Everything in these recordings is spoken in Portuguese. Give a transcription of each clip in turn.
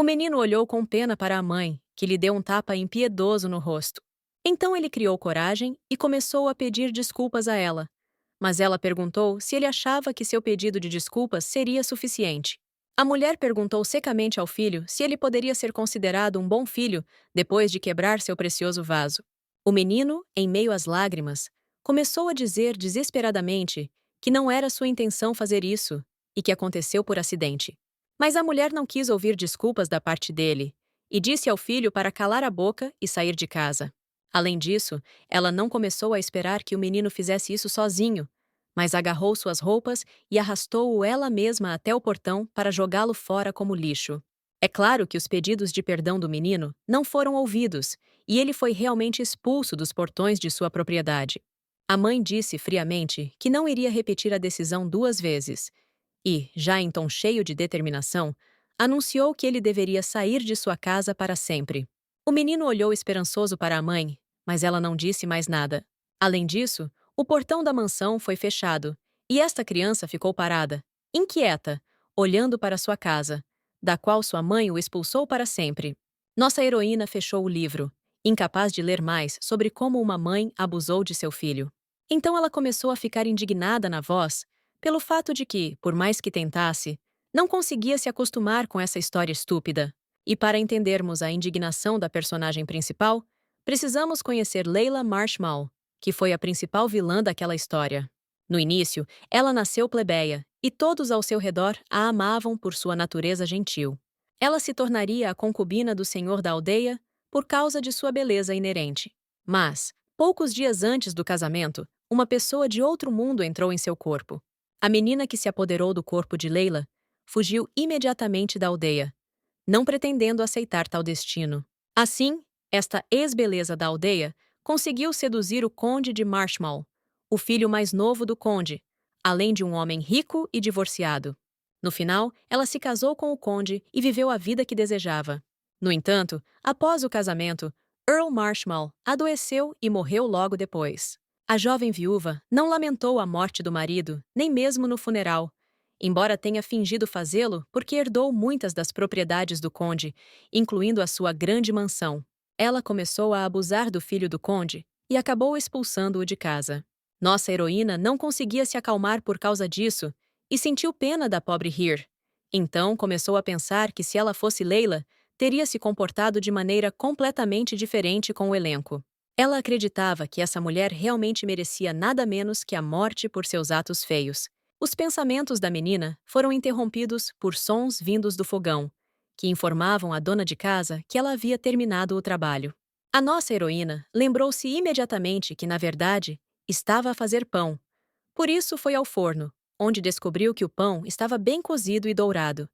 O menino olhou com pena para a mãe, que lhe deu um tapa impiedoso no rosto. Então ele criou coragem e começou a pedir desculpas a ela. Mas ela perguntou se ele achava que seu pedido de desculpas seria suficiente. A mulher perguntou secamente ao filho se ele poderia ser considerado um bom filho depois de quebrar seu precioso vaso. O menino, em meio às lágrimas, começou a dizer desesperadamente que não era sua intenção fazer isso e que aconteceu por acidente. Mas a mulher não quis ouvir desculpas da parte dele e disse ao filho para calar a boca e sair de casa. Além disso, ela não começou a esperar que o menino fizesse isso sozinho, mas agarrou suas roupas e arrastou-o ela mesma até o portão para jogá-lo fora como lixo. É claro que os pedidos de perdão do menino não foram ouvidos e ele foi realmente expulso dos portões de sua propriedade. A mãe disse friamente que não iria repetir a decisão duas vezes e, já em tom cheio de determinação, anunciou que ele deveria sair de sua casa para sempre. O menino olhou esperançoso para a mãe, mas ela não disse mais nada. Além disso, o portão da mansão foi fechado, e esta criança ficou parada, inquieta, olhando para sua casa, da qual sua mãe o expulsou para sempre. Nossa heroína fechou o livro, incapaz de ler mais sobre como uma mãe abusou de seu filho. Então ela começou a ficar indignada na voz, pelo fato de que, por mais que tentasse, não conseguia se acostumar com essa história estúpida. E para entendermos a indignação da personagem principal, precisamos conhecer Layla Marshmallow, que foi a principal vilã daquela história. No início, ela nasceu plebeia, e todos ao seu redor a amavam por sua natureza gentil. Ela se tornaria a concubina do senhor da aldeia por causa de sua beleza inerente. Mas, poucos dias antes do casamento, uma pessoa de outro mundo entrou em seu corpo. A menina que se apoderou do corpo de Layla fugiu imediatamente da aldeia, não pretendendo aceitar tal destino. Assim, esta ex-beleza da aldeia conseguiu seduzir o conde de Marshmallow, o filho mais novo do conde, além de um homem rico e divorciado. No final, ela se casou com o conde e viveu a vida que desejava. No entanto, após o casamento, Earl Marshmallow adoeceu e morreu logo depois. A jovem viúva não lamentou a morte do marido, nem mesmo no funeral, embora tenha fingido fazê-lo porque herdou muitas das propriedades do conde, incluindo a sua grande mansão. Ela começou a abusar do filho do conde e acabou expulsando-o de casa. Nossa heroína não conseguia se acalmar por causa disso e sentiu pena da pobre Heer. Então começou a pensar que se ela fosse Layla, teria se comportado de maneira completamente diferente com o elenco. Ela acreditava que essa mulher realmente merecia nada menos que a morte por seus atos feios. Os pensamentos da menina foram interrompidos por sons vindos do fogão, que informavam a dona de casa que ela havia terminado o trabalho. A nossa heroína lembrou-se imediatamente que, na verdade, estava a fazer pão. Por isso foi ao forno, onde descobriu que o pão estava bem cozido e dourado.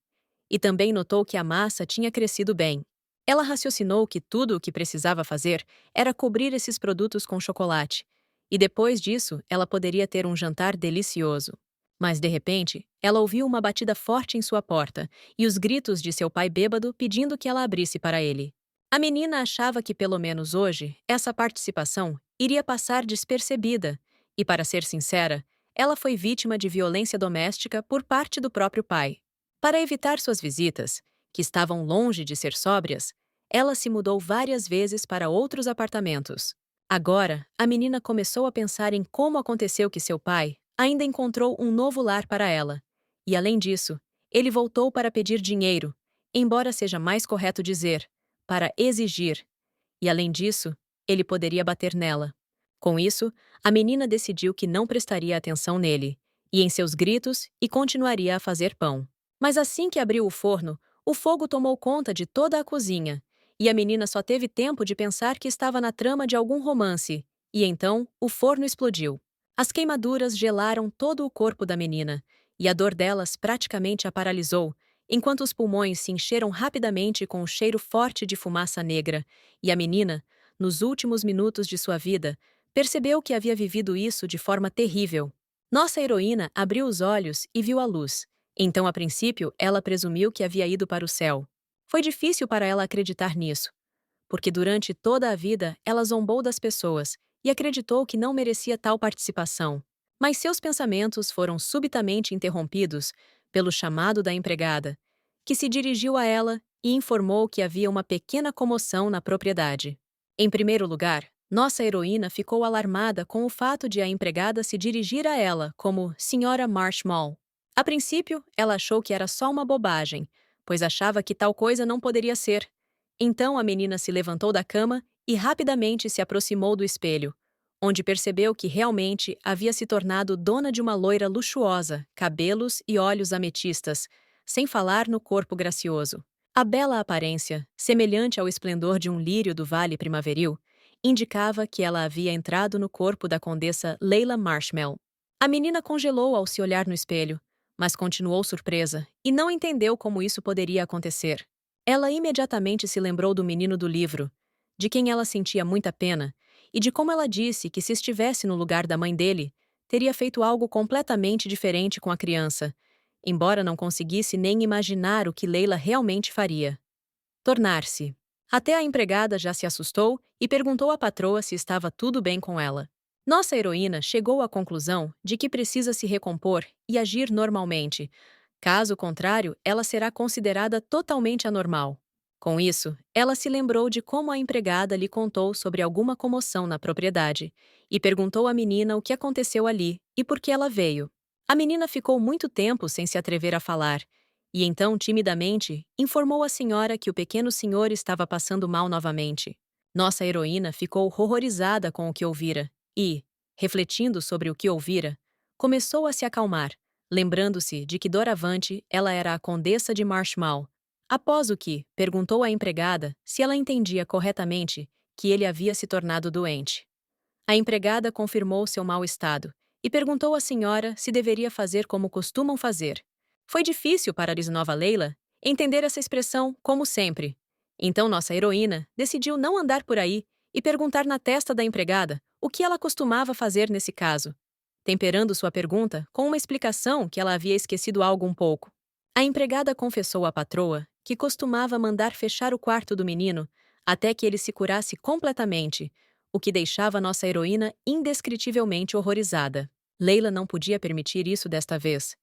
E também notou que a massa tinha crescido bem. Ela raciocinou que tudo o que precisava fazer era cobrir esses produtos com chocolate, e depois disso ela poderia ter um jantar delicioso. Mas, de repente, ela ouviu uma batida forte em sua porta e os gritos de seu pai bêbado pedindo que ela abrisse para ele. A menina achava que, pelo menos hoje, essa participação iria passar despercebida, e, para ser sincera, ela foi vítima de violência doméstica por parte do próprio pai. Para evitar suas visitas, que estavam longe de ser sóbrias, ela se mudou várias vezes para outros apartamentos. Agora, a menina começou a pensar em como aconteceu que seu pai ainda encontrou um novo lar para ela. E, além disso, ele voltou para pedir dinheiro, embora seja mais correto dizer, para exigir. E, além disso, ele poderia bater nela. Com isso, a menina decidiu que não prestaria atenção nele, e em seus gritos, e continuaria a fazer pão. Mas assim que abriu o forno, o fogo tomou conta de toda a cozinha, e a menina só teve tempo de pensar que estava na trama de algum romance, e então o forno explodiu. As queimaduras gelaram todo o corpo da menina, e a dor delas praticamente a paralisou, enquanto os pulmões se encheram rapidamente com o cheiro forte de fumaça negra, e a menina, nos últimos minutos de sua vida, percebeu que havia vivido isso de forma terrível. Nossa heroína abriu os olhos e viu a luz. Então, a princípio, ela presumiu que havia ido para o céu. Foi difícil para ela acreditar nisso, porque durante toda a vida ela zombou das pessoas e acreditou que não merecia tal participação. Mas seus pensamentos foram subitamente interrompidos pelo chamado da empregada, que se dirigiu a ela e informou que havia uma pequena comoção na propriedade. Em primeiro lugar, nossa heroína ficou alarmada com o fato de a empregada se dirigir a ela como Senhora Marshmallow. A princípio, ela achou que era só uma bobagem, pois achava que tal coisa não poderia ser. Então a menina se levantou da cama e rapidamente se aproximou do espelho, onde percebeu que realmente havia se tornado dona de uma loira luxuosa, cabelos e olhos ametistas, sem falar no corpo gracioso. A bela aparência, semelhante ao esplendor de um lírio do vale primaveril, indicava que ela havia entrado no corpo da condessa Leila Marshmallow. A menina congelou ao se olhar no espelho, mas continuou surpresa e não entendeu como isso poderia acontecer. Ela imediatamente se lembrou do menino do livro, de quem ela sentia muita pena, e de como ela disse que se estivesse no lugar da mãe dele, teria feito algo completamente diferente com a criança, embora não conseguisse nem imaginar o que Leila realmente faria. Tornar-se. Até a empregada já se assustou e perguntou à patroa se estava tudo bem com ela. Nossa heroína chegou à conclusão de que precisa se recompor e agir normalmente. Caso contrário, ela será considerada totalmente anormal. Com isso, ela se lembrou de como a empregada lhe contou sobre alguma comoção na propriedade e perguntou à menina o que aconteceu ali e por que ela veio. A menina ficou muito tempo sem se atrever a falar, e então, timidamente, informou a senhora que o pequeno senhor estava passando mal novamente. Nossa heroína ficou horrorizada com o que ouvira e, refletindo sobre o que ouvira, começou a se acalmar, lembrando-se de que doravante ela era a condessa de Marshmallow. Após o que, perguntou à empregada se ela entendia corretamente que ele havia se tornado doente. A empregada confirmou seu mau estado e perguntou à senhora se deveria fazer como costumam fazer. Foi difícil para a bisnova Leila entender essa expressão como sempre. Então nossa heroína decidiu não andar por aí e perguntar na testa da empregada o que ela costumava fazer nesse caso, temperando sua pergunta com uma explicação que ela havia esquecido algo um pouco. A empregada confessou à patroa que costumava mandar fechar o quarto do menino até que ele se curasse completamente, o que deixava nossa heroína indescritivelmente horrorizada. Leila não podia permitir isso desta vez.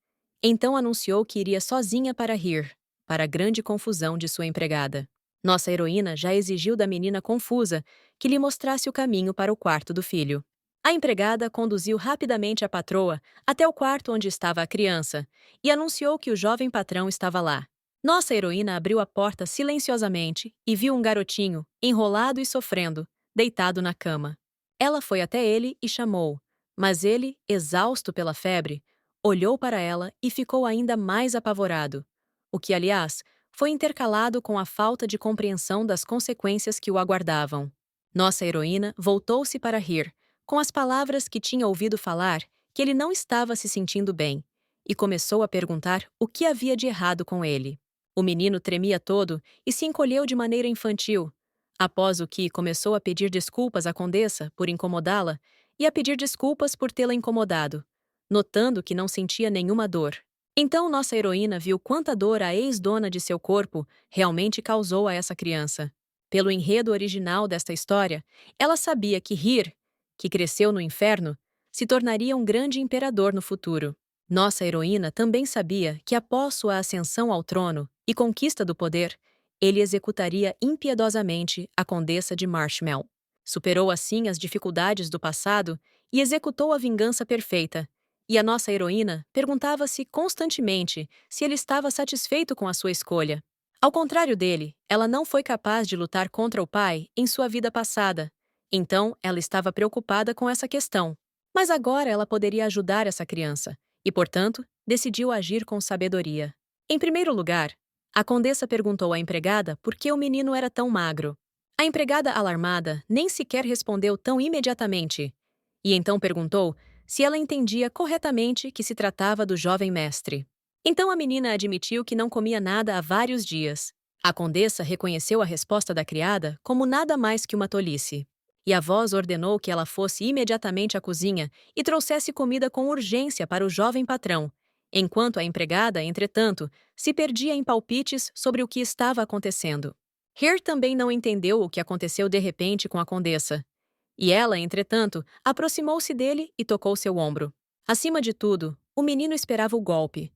Então anunciou que iria sozinha para rir, para a grande confusão de sua empregada. Nossa heroína já exigiu da menina confusa que lhe mostrasse o caminho para o quarto do filho. A empregada conduziu rapidamente a patroa até o quarto onde estava a criança e anunciou que o jovem patrão estava lá. Nossa heroína abriu a porta silenciosamente e viu um garotinho, enrolado e sofrendo, deitado na cama. Ela foi até ele e chamou, mas ele, exausto pela febre, olhou para ela e ficou ainda mais apavorado, o que, aliás, foi intercalado com a falta de compreensão das consequências que o aguardavam. Nossa heroína voltou-se para rir, com as palavras que tinha ouvido falar que ele não estava se sentindo bem, e começou a perguntar o que havia de errado com ele. O menino tremia todo e se encolheu de maneira infantil, após o que começou a pedir desculpas à condessa por incomodá-la e a pedir desculpas por tê-la incomodado, notando que não sentia nenhuma dor. Então nossa heroína viu quanta dor a ex-dona de seu corpo realmente causou a essa criança. Pelo enredo original desta história, ela sabia que Hir, que cresceu no inferno, se tornaria um grande imperador no futuro. Nossa heroína também sabia que após sua ascensão ao trono e conquista do poder, ele executaria impiedosamente a condessa de Marshmallow. Superou assim as dificuldades do passado e executou a vingança perfeita. E a nossa heroína perguntava-se constantemente se ele estava satisfeito com a sua escolha. Ao contrário dele, ela não foi capaz de lutar contra o pai em sua vida passada. Então, ela estava preocupada com essa questão. Mas agora ela poderia ajudar essa criança e, portanto, decidiu agir com sabedoria. Em primeiro lugar, a condessa perguntou à empregada por que o menino era tão magro. A empregada, alarmada, nem sequer respondeu tão imediatamente. E então perguntou se ela entendia corretamente que se tratava do jovem mestre. Então a menina admitiu que não comia nada há vários dias. A condessa reconheceu a resposta da criada como nada mais que uma tolice. E a voz ordenou que ela fosse imediatamente à cozinha e trouxesse comida com urgência para o jovem patrão, enquanto a empregada, entretanto, se perdia em palpites sobre o que estava acontecendo. Hare também não entendeu o que aconteceu de repente com a condessa. E ela, entretanto, aproximou-se dele e tocou seu ombro. Acima de tudo, o menino esperava o golpe.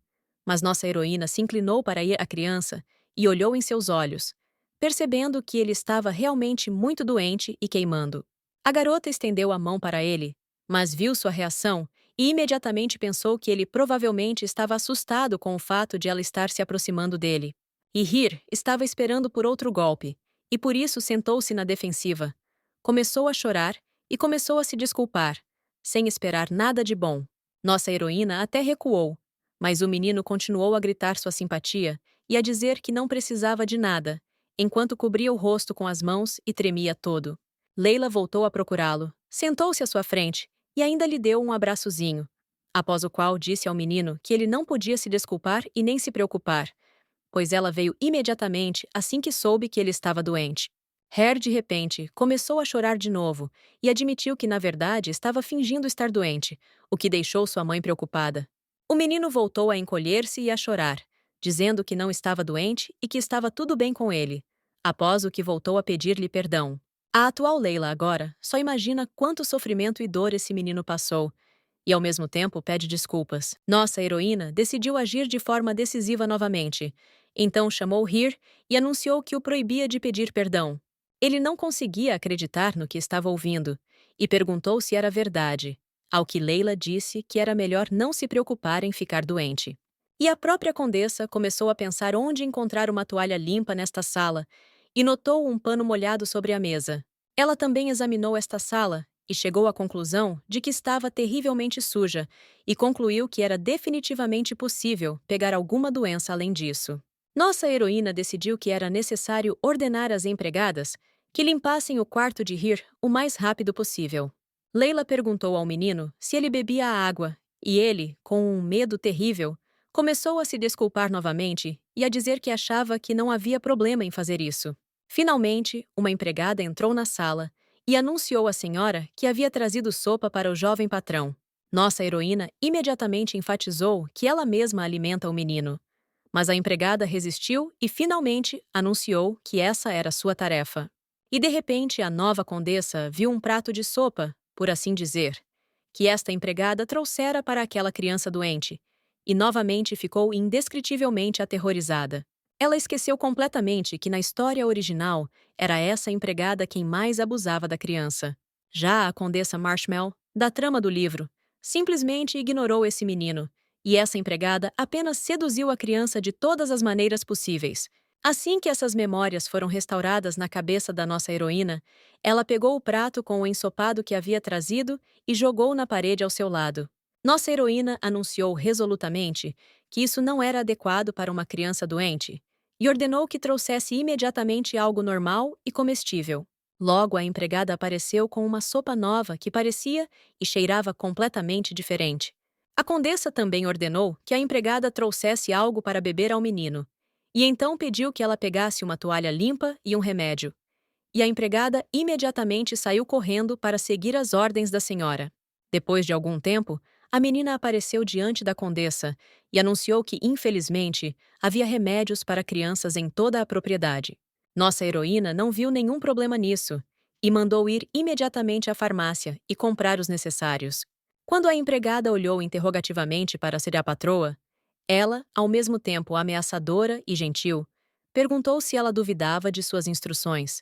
Mas nossa heroína se inclinou para a criança e olhou em seus olhos, percebendo que ele estava realmente muito doente e queimando. A garota estendeu a mão para ele, mas viu sua reação e imediatamente pensou que ele provavelmente estava assustado com o fato de ela estar se aproximando dele. E Hir estava esperando por outro golpe, e por isso sentou-se na defensiva. Começou a chorar e começou a se desculpar, sem esperar nada de bom. Nossa heroína até recuou, mas o menino continuou a gritar sua simpatia e a dizer que não precisava de nada, enquanto cobria o rosto com as mãos e tremia todo. Leila voltou a procurá-lo, sentou-se à sua frente e ainda lhe deu um abraçozinho, após o qual disse ao menino que ele não podia se desculpar e nem se preocupar, pois ela veio imediatamente assim que soube que ele estava doente. Hare, de repente, começou a chorar de novo e admitiu que, na verdade, estava fingindo estar doente, o que deixou sua mãe preocupada. O menino voltou a encolher-se e a chorar, dizendo que não estava doente e que estava tudo bem com ele, após o que voltou a pedir-lhe perdão. A atual Leila agora só imagina quanto sofrimento e dor esse menino passou, e ao mesmo tempo pede desculpas. Nossa heroína decidiu agir de forma decisiva novamente. Então chamou Hir e anunciou que o proibia de pedir perdão. Ele não conseguia acreditar no que estava ouvindo e perguntou se era verdade, ao que Leila disse que era melhor não se preocupar em ficar doente. E a própria condessa começou a pensar onde encontrar uma toalha limpa nesta sala e notou um pano molhado sobre a mesa. Ela também examinou esta sala e chegou à conclusão de que estava terrivelmente suja e concluiu que era definitivamente possível pegar alguma doença além disso. Nossa heroína decidiu que era necessário ordenar às empregadas que limpassem o quarto de Hir o mais rápido possível. Leila perguntou ao menino se ele bebia a água e ele, com um medo terrível, começou a se desculpar novamente e a dizer que achava que não havia problema em fazer isso. Finalmente, uma empregada entrou na sala e anunciou à senhora que havia trazido sopa para o jovem patrão. Nossa heroína imediatamente enfatizou que ela mesma alimenta o menino. Mas a empregada resistiu e finalmente anunciou que essa era sua tarefa. E de repente a nova condessa viu um prato de sopa, por assim dizer, que esta empregada trouxera para aquela criança doente, e novamente ficou indescritivelmente aterrorizada. Ela esqueceu completamente que na história original era essa empregada quem mais abusava da criança. Já a Condessa Marshmallow, da trama do livro, simplesmente ignorou esse menino, e essa empregada apenas seduziu a criança de todas as maneiras possíveis. Assim que essas memórias foram restauradas na cabeça da nossa heroína, ela pegou o prato com o ensopado que havia trazido e jogou na parede ao seu lado. Nossa heroína anunciou resolutamente que isso não era adequado para uma criança doente e ordenou que trouxesse imediatamente algo normal e comestível. Logo, a empregada apareceu com uma sopa nova que parecia e cheirava completamente diferente. A condessa também ordenou que a empregada trouxesse algo para beber ao menino, e então pediu que ela pegasse uma toalha limpa e um remédio. E a empregada imediatamente saiu correndo para seguir as ordens da senhora. Depois de algum tempo, a menina apareceu diante da condessa e anunciou que, infelizmente, havia remédios para crianças em toda a propriedade. Nossa heroína não viu nenhum problema nisso e mandou ir imediatamente à farmácia e comprar os necessários. Quando a empregada olhou interrogativamente para ser a patroa, ela, ao mesmo tempo ameaçadora e gentil, perguntou se ela duvidava de suas instruções.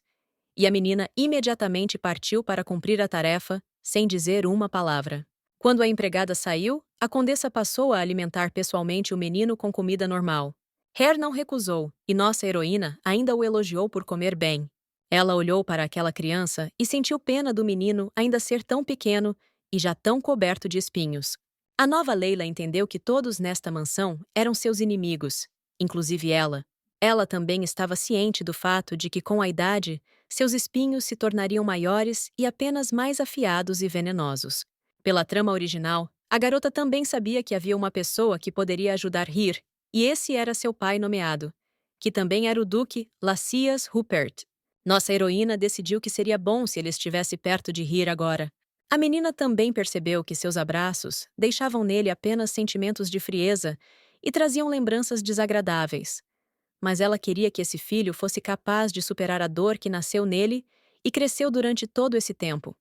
E a menina imediatamente partiu para cumprir a tarefa, sem dizer uma palavra. Quando a empregada saiu, a condessa passou a alimentar pessoalmente o menino com comida normal. Hare não recusou, e nossa heroína ainda o elogiou por comer bem. Ela olhou para aquela criança e sentiu pena do menino ainda ser tão pequeno e já tão coberto de espinhos. A nova Leila entendeu que todos nesta mansão eram seus inimigos, inclusive ela. Ela também estava ciente do fato de que, com a idade, seus espinhos se tornariam maiores e apenas mais afiados e venenosos. Pela trama original, a garota também sabia que havia uma pessoa que poderia ajudar Hir, e esse era seu pai nomeado, que também era o Duque Lacias Rupert. Nossa heroína decidiu que seria bom se ele estivesse perto de Hir agora. A menina também percebeu que seus abraços deixavam nele apenas sentimentos de frieza e traziam lembranças desagradáveis. Mas ela queria que esse filho fosse capaz de superar a dor que nasceu nele e cresceu durante todo esse tempo.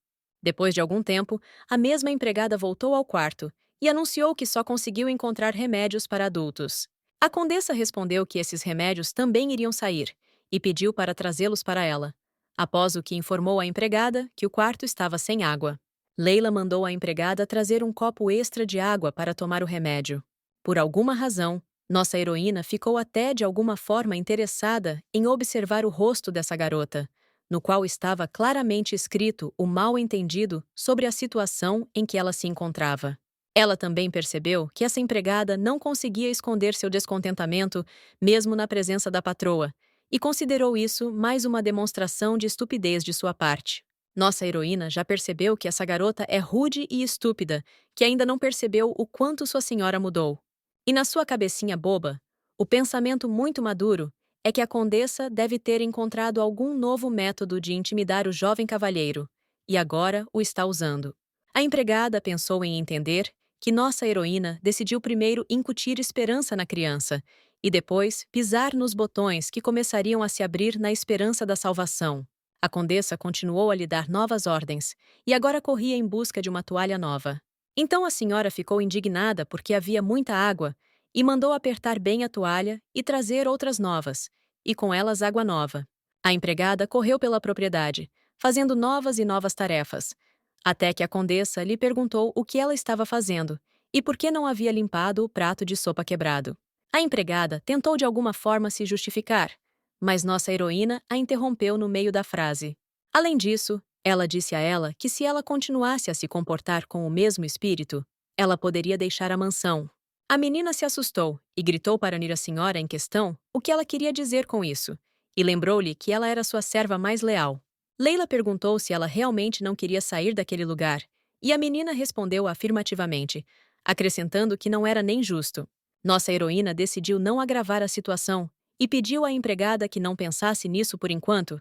Depois de algum tempo, a mesma empregada voltou ao quarto e anunciou que só conseguiu encontrar remédios para adultos. A condessa respondeu que esses remédios também iriam sair e pediu para trazê-los para ela, após o que informou à empregada que o quarto estava sem água. Leila mandou a empregada trazer um copo extra de água para tomar o remédio. Por alguma razão, nossa heroína ficou até de alguma forma interessada em observar o rosto dessa garota, no qual estava claramente escrito o mal-entendido sobre a situação em que ela se encontrava. Ela também percebeu que essa empregada não conseguia esconder seu descontentamento, mesmo na presença da patroa, e considerou isso mais uma demonstração de estupidez de sua parte. Nossa heroína já percebeu que essa garota é rude e estúpida, que ainda não percebeu o quanto sua senhora mudou. E na sua cabecinha boba, o pensamento muito maduro é que a condessa deve ter encontrado algum novo método de intimidar o jovem cavalheiro, e agora o está usando. A empregada pensou em entender que nossa heroína decidiu primeiro incutir esperança na criança e depois pisar nos botões que começariam a se abrir na esperança da salvação. A condessa continuou a lhe dar novas ordens e agora corria em busca de uma toalha nova. Então a senhora ficou indignada porque havia muita água e mandou apertar bem a toalha e trazer outras novas, e com elas água nova. A empregada correu pela propriedade, fazendo novas e novas tarefas, até que a condessa lhe perguntou o que ela estava fazendo e por que não havia limpado o prato de sopa quebrado. A empregada tentou de alguma forma se justificar, mas nossa heroína a interrompeu no meio da frase. Além disso, ela disse a ela que se ela continuasse a se comportar com o mesmo espírito, ela poderia deixar a mansão. A menina se assustou e gritou para a senhora em questão o que ela queria dizer com isso, e lembrou-lhe que ela era sua serva mais leal. Leila perguntou se ela realmente não queria sair daquele lugar, e a menina respondeu afirmativamente, acrescentando que não era nem justo. Nossa heroína decidiu não agravar a situação e pediu à empregada que não pensasse nisso por enquanto,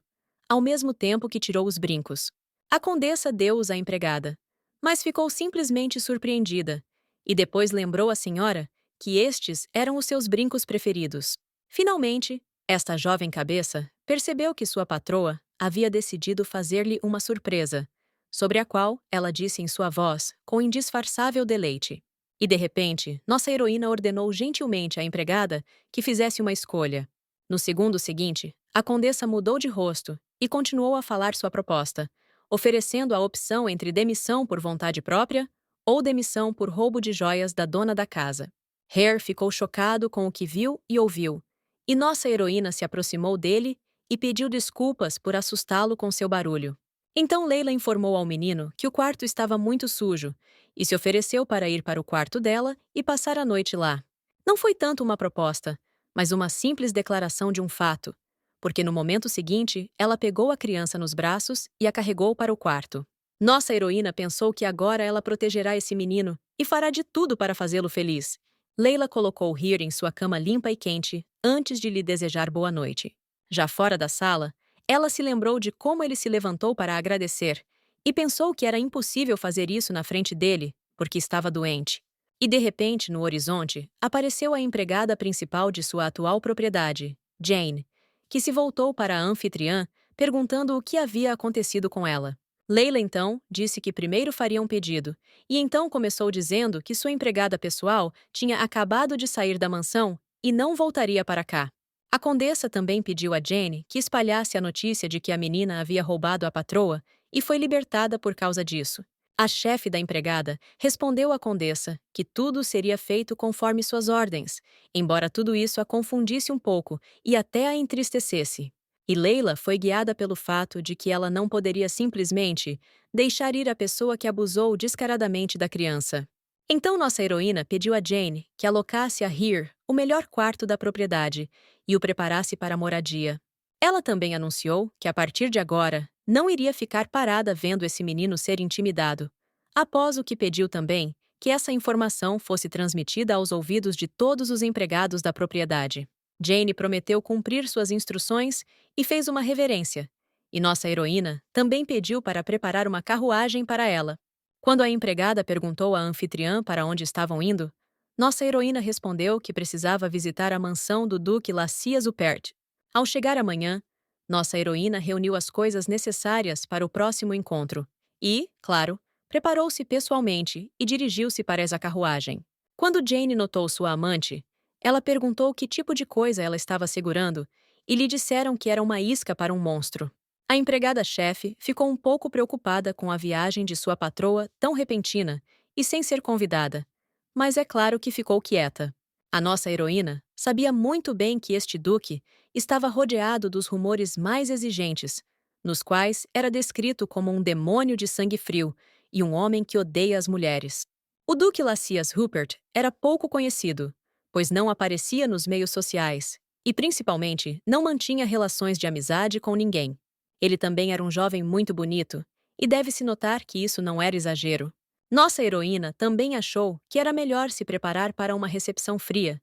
ao mesmo tempo que tirou os brincos. A condessa deu-os à empregada, mas ficou simplesmente surpreendida, e depois lembrou à senhora que estes eram os seus brincos preferidos. Finalmente, esta jovem cabeça percebeu que sua patroa havia decidido fazer-lhe uma surpresa, sobre a qual ela disse em sua voz, com indisfarçável deleite. E de repente, nossa heroína ordenou gentilmente à empregada que fizesse uma escolha. No segundo seguinte, a condessa mudou de rosto e continuou a falar sua proposta, oferecendo a opção entre demissão por vontade própria ou demissão por roubo de joias da dona da casa. Hare ficou chocado com o que viu e ouviu, e nossa heroína se aproximou dele e pediu desculpas por assustá-lo com seu barulho. Então Leila informou ao menino que o quarto estava muito sujo e se ofereceu para ir para o quarto dela e passar a noite lá. Não foi tanto uma proposta, mas uma simples declaração de um fato, porque no momento seguinte ela pegou a criança nos braços e a carregou para o quarto. Nossa heroína pensou que agora ela protegerá esse menino e fará de tudo para fazê-lo feliz. Leila colocou Hare em sua cama limpa e quente antes de lhe desejar boa noite. Já fora da sala, ela se lembrou de como ele se levantou para agradecer e pensou que era impossível fazer isso na frente dele, porque estava doente. E de repente, no horizonte, apareceu a empregada principal de sua atual propriedade, Jane, que se voltou para a anfitriã, perguntando o que havia acontecido com ela. Leila, então, disse que primeiro faria um pedido, e então começou dizendo que sua empregada pessoal tinha acabado de sair da mansão e não voltaria para cá. A condessa também pediu a Jane que espalhasse a notícia de que a menina havia roubado a patroa e foi libertada por causa disso. A chefe da empregada respondeu à condessa que tudo seria feito conforme suas ordens, embora tudo isso a confundisse um pouco e até a entristecesse. E Leila foi guiada pelo fato de que ela não poderia simplesmente deixar ir a pessoa que abusou descaradamente da criança. Então nossa heroína pediu a Jane que alocasse a Hare o melhor quarto da propriedade e o preparasse para a moradia. Ela também anunciou que a partir de agora não iria ficar parada vendo esse menino ser intimidado, após o que pediu também que essa informação fosse transmitida aos ouvidos de todos os empregados da propriedade. Jane prometeu cumprir suas instruções e fez uma reverência, e nossa heroína também pediu para preparar uma carruagem para ela. Quando a empregada perguntou à anfitriã para onde estavam indo, nossa heroína respondeu que precisava visitar a mansão do Duque Lacias Upert. Ao chegar amanhã, nossa heroína reuniu as coisas necessárias para o próximo encontro e, claro, preparou-se pessoalmente e dirigiu-se para essa carruagem. Quando Jane notou sua amante, Ela perguntou que tipo de coisa ela estava segurando e lhe disseram que era uma isca para um monstro. A empregada-chefe ficou um pouco preocupada com a viagem de sua patroa tão repentina e sem ser convidada, mas é claro que ficou quieta. A nossa heroína sabia muito bem que este duque estava rodeado dos rumores mais exigentes, nos quais era descrito como um demônio de sangue frio e um homem que odeia as mulheres. O duque Lacias Rupert era pouco conhecido, pois não aparecia nos meios sociais e, principalmente, não mantinha relações de amizade com ninguém. Ele também era um jovem muito bonito, e deve-se notar que isso não era exagero. Nossa heroína também achou que era melhor se preparar para uma recepção fria,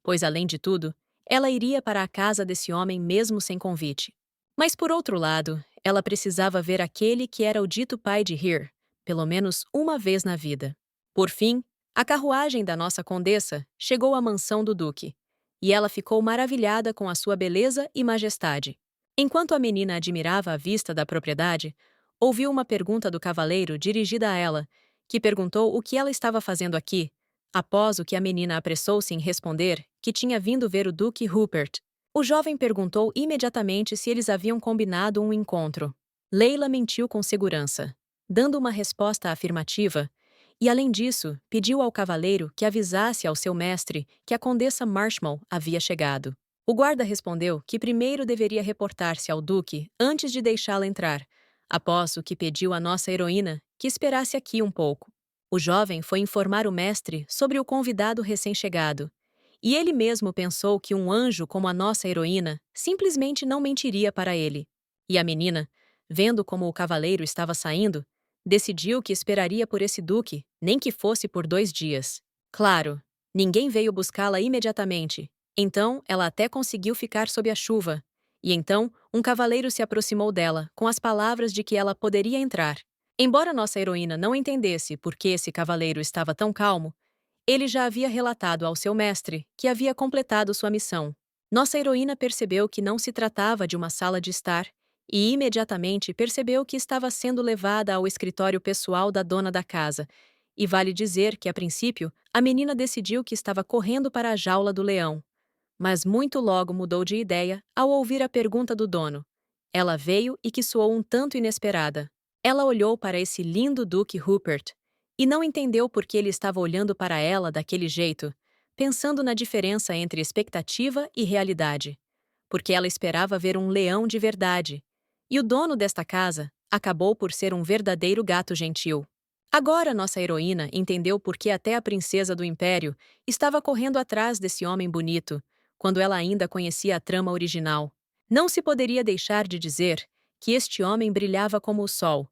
pois, além de tudo, ela iria para a casa desse homem mesmo sem convite. Mas, por outro lado, ela precisava ver aquele que era o dito pai de Hir, pelo menos uma vez na vida. Por fim, a carruagem da nossa condessa chegou à mansão do duque, e ela ficou maravilhada com a sua beleza e majestade. Enquanto a menina admirava a vista da propriedade, ouviu uma pergunta do cavaleiro dirigida a ela, que perguntou o que ela estava fazendo aqui, após o que a menina apressou-se em responder que tinha vindo ver o Duque Rupert. O jovem perguntou imediatamente se eles haviam combinado um encontro. Leila mentiu com segurança, dando uma resposta afirmativa, e além disso, pediu ao cavaleiro que avisasse ao seu mestre que a condessa Marshmal havia chegado. O guarda respondeu que primeiro deveria reportar-se ao duque antes de deixá-la entrar, após o que pediu à nossa heroína que esperasse aqui um pouco. O jovem foi informar o mestre sobre o convidado recém-chegado, e ele mesmo pensou que um anjo como a nossa heroína simplesmente não mentiria para ele. E a menina, vendo como o cavaleiro estava saindo, decidiu que esperaria por esse duque, nem que fosse por 2 dias. Claro, ninguém veio buscá-la imediatamente, então ela até conseguiu ficar sob a chuva. E então, um cavaleiro se aproximou dela, com as palavras de que ela poderia entrar. Embora nossa heroína não entendesse por que esse cavaleiro estava tão calmo, ele já havia relatado ao seu mestre que havia completado sua missão. Nossa heroína percebeu que não se tratava de uma sala de estar e imediatamente percebeu que estava sendo levada ao escritório pessoal da dona da casa. E vale dizer que, a princípio, a menina decidiu que estava correndo para a jaula do leão. Mas muito logo mudou de ideia ao ouvir a pergunta do dono. Ela veio e que soou um tanto inesperada. Ela olhou para esse lindo Duque Rupert e não entendeu por que ele estava olhando para ela daquele jeito, pensando na diferença entre expectativa e realidade. Porque ela esperava ver um leão de verdade. E o dono desta casa acabou por ser um verdadeiro gato gentil. Agora nossa heroína entendeu por que até a princesa do Império estava correndo atrás desse homem bonito, quando ela ainda conhecia a trama original. Não se poderia deixar de dizer que este homem brilhava como o sol,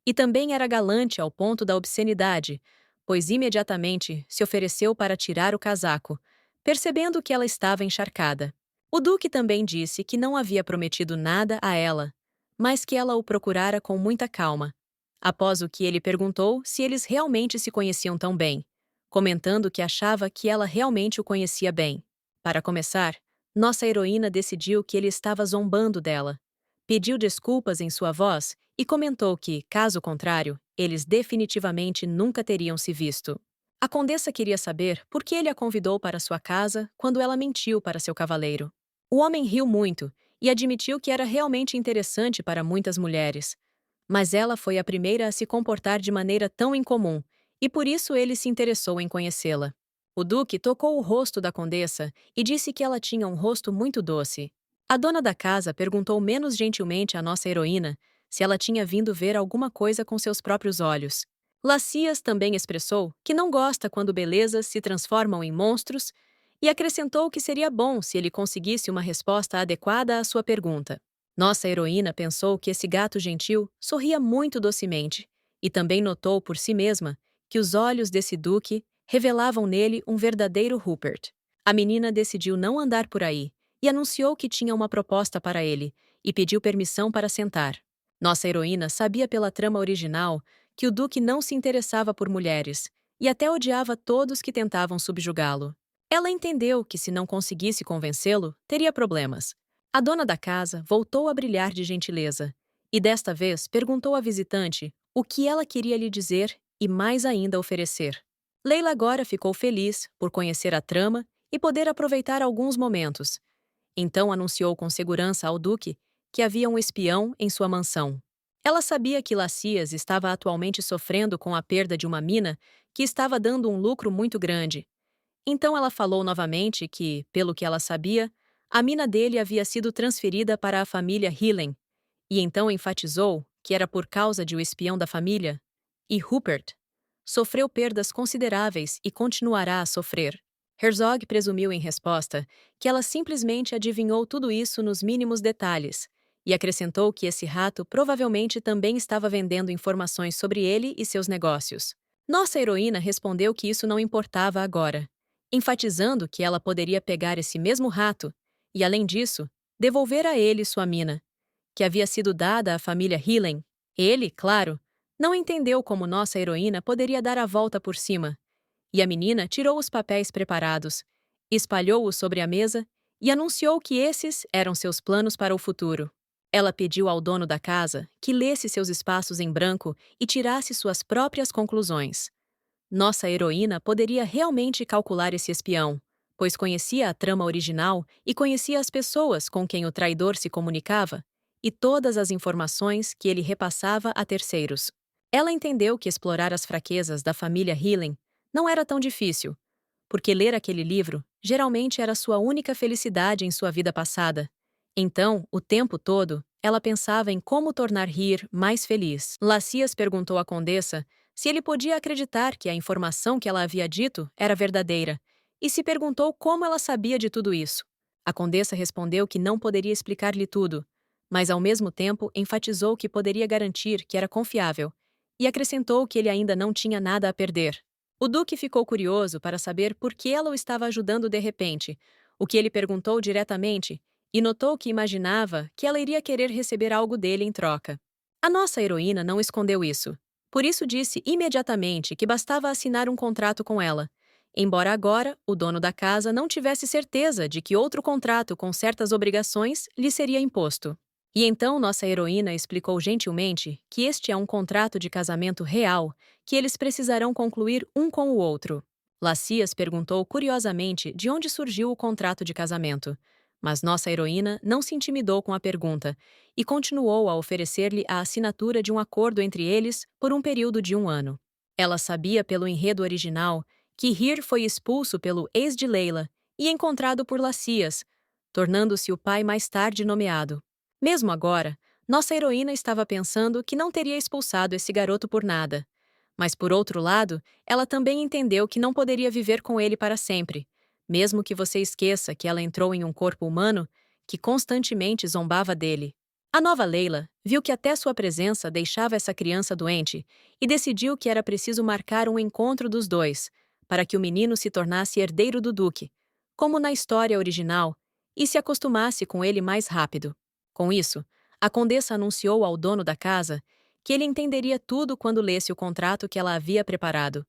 e também era galante ao ponto da obscenidade, pois imediatamente se ofereceu para tirar o casaco, percebendo que ela estava encharcada. O duque também disse que não havia prometido nada a ela, mas que ela o procurara com muita calma, após o que ele perguntou se eles realmente se conheciam tão bem, comentando que achava que ela realmente o conhecia bem. Para começar, nossa heroína decidiu que ele estava zombando dela. Pediu desculpas em sua voz e comentou que, caso contrário, eles definitivamente nunca teriam se visto. A condessa queria saber por que ele a convidou para sua casa quando ela mentiu para seu cavaleiro. O homem riu muito e admitiu que era realmente interessante para muitas mulheres. Mas ela foi a primeira a se comportar de maneira tão incomum, e por isso ele se interessou em conhecê-la. O duque tocou o rosto da condessa e disse que ela tinha um rosto muito doce. A dona da casa perguntou menos gentilmente à nossa heroína se ela tinha vindo ver alguma coisa com seus próprios olhos. Lacias também expressou que não gosta quando belezas se transformam em monstros e acrescentou que seria bom se ele conseguisse uma resposta adequada à sua pergunta. Nossa heroína pensou que esse gato gentil sorria muito docemente e também notou por si mesma que os olhos desse duque revelavam nele um verdadeiro Rupert. A menina decidiu não andar por aí e anunciou que tinha uma proposta para ele e pediu permissão para sentar. Nossa heroína sabia pela trama original que o duque não se interessava por mulheres e até odiava todos que tentavam subjugá-lo. Ela entendeu que se não conseguisse convencê-lo, teria problemas. A dona da casa voltou a brilhar de gentileza e desta vez perguntou à visitante o que ela queria lhe dizer e mais ainda oferecer. Leila agora ficou feliz por conhecer a trama e poder aproveitar alguns momentos. Então anunciou com segurança ao duque que havia um espião em sua mansão. Ela sabia que Lacias estava atualmente sofrendo com a perda de uma mina que estava dando um lucro muito grande. Então ela falou novamente que, pelo que ela sabia, a mina dele havia sido transferida para a família Hillen, e então enfatizou que era por causa de o espião da família, e Rupert sofreu perdas consideráveis e continuará a sofrer. Herzog presumiu em resposta que ela simplesmente adivinhou tudo isso nos mínimos detalhes, e acrescentou que esse rato provavelmente também estava vendendo informações sobre ele e seus negócios. Nossa heroína respondeu que isso não importava agora, enfatizando que ela poderia pegar esse mesmo rato e, além disso, devolver a ele sua mina, que havia sido dada à família Hillen. Ele, claro, não entendeu como nossa heroína poderia dar a volta por cima, e a menina tirou os papéis preparados, espalhou-os sobre a mesa e anunciou que esses eram seus planos para o futuro. Ela pediu ao dono da casa que lesse seus espaços em branco e tirasse suas próprias conclusões. Nossa heroína poderia realmente calcular esse espião, pois conhecia a trama original e conhecia as pessoas com quem o traidor se comunicava e todas as informações que ele repassava a terceiros. Ela entendeu que explorar as fraquezas da família Hillen não era tão difícil, porque ler aquele livro geralmente era sua única felicidade em sua vida passada. Então, o tempo todo, ela pensava em como tornar Hir mais feliz. Lacias perguntou à condessa se ele podia acreditar que a informação que ela havia dito era verdadeira, e se perguntou como ela sabia de tudo isso. A condessa respondeu que não poderia explicar-lhe tudo, mas ao mesmo tempo enfatizou que poderia garantir que era confiável, e acrescentou que ele ainda não tinha nada a perder. O duque ficou curioso para saber por que ela o estava ajudando de repente, o que ele perguntou diretamente, e notou que imaginava que ela iria querer receber algo dele em troca. A nossa heroína não escondeu isso. Por isso disse imediatamente que bastava assinar um contrato com ela, embora agora o dono da casa não tivesse certeza de que outro contrato com certas obrigações lhe seria imposto. E então nossa heroína explicou gentilmente que este é um contrato de casamento real que eles precisarão concluir um com o outro. Lacias perguntou curiosamente de onde surgiu o contrato de casamento, mas nossa heroína não se intimidou com a pergunta e continuou a oferecer-lhe a assinatura de um acordo entre eles por um período de 1 ano. Ela sabia pelo enredo original que Hir foi expulso pelo ex de Leila e encontrado por Lacias, tornando-se o pai mais tarde nomeado. Mesmo agora, nossa heroína estava pensando que não teria expulsado esse garoto por nada. Mas, por outro lado, ela também entendeu que não poderia viver com ele para sempre, mesmo que você esqueça que ela entrou em um corpo humano que constantemente zombava dele. A nova Leila viu que até sua presença deixava essa criança doente e decidiu que era preciso marcar um encontro dos dois, para que o menino se tornasse herdeiro do duque, como na história original, e se acostumasse com ele mais rápido. Com isso, a condessa anunciou ao dono da casa que ele entenderia tudo quando lesse o contrato que ela havia preparado.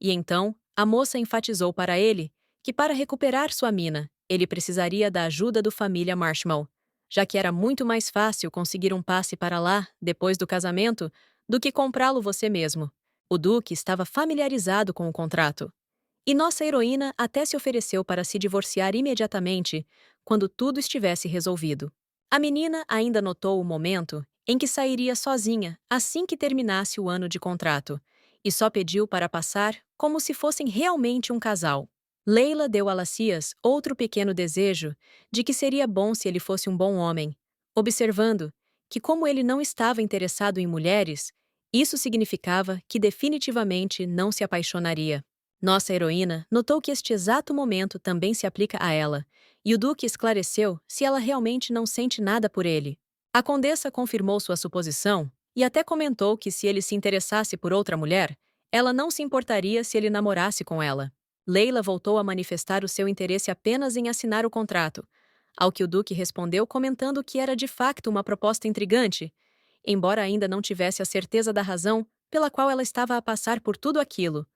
E então, a moça enfatizou para ele que para recuperar sua mina, ele precisaria da ajuda do família Marshmallow, já que era muito mais fácil conseguir um passe para lá, depois do casamento, do que comprá-lo você mesmo. O duque estava familiarizado com o contrato. E nossa heroína até se ofereceu para se divorciar imediatamente, quando tudo estivesse resolvido. A menina ainda notou o momento em que sairia sozinha assim que terminasse o ano de contrato, e só pediu para passar como se fossem realmente um casal. Leila deu a Lacias outro pequeno desejo de que seria bom se ele fosse um bom homem, observando que, como ele não estava interessado em mulheres, isso significava que definitivamente não se apaixonaria. Nossa heroína notou que este exato momento também se aplica a ela, e o duque esclareceu se ela realmente não sente nada por ele. A condessa confirmou sua suposição e até comentou que se ele se interessasse por outra mulher, ela não se importaria se ele namorasse com ela. Leila voltou a manifestar o seu interesse apenas em assinar o contrato, ao que o duque respondeu comentando que era de facto uma proposta intrigante, embora ainda não tivesse a certeza da razão pela qual ela estava a passar por tudo aquilo,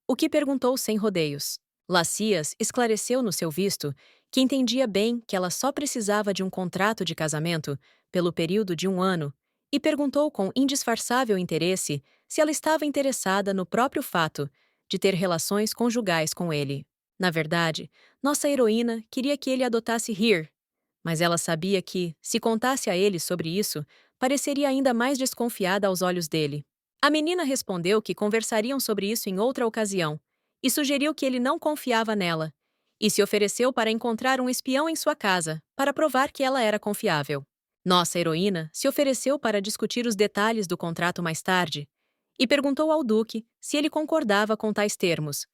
o que perguntou sem rodeios. Lacias esclareceu no seu visto que entendia bem que ela só precisava de um contrato de casamento pelo período de 1 ano e perguntou com indisfarçável interesse se ela estava interessada no próprio fato de ter relações conjugais com ele. Na verdade, nossa heroína queria que ele adotasse Here, mas ela sabia que, se contasse a ele sobre isso, pareceria ainda mais desconfiada aos olhos dele. A menina respondeu que conversariam sobre isso em outra ocasião, e sugeriu que ele não confiava nela, e se ofereceu para encontrar um espião em sua casa, para provar que ela era confiável. Nossa heroína se ofereceu para discutir os detalhes do contrato mais tarde, e perguntou ao Duque se ele concordava com tais termos.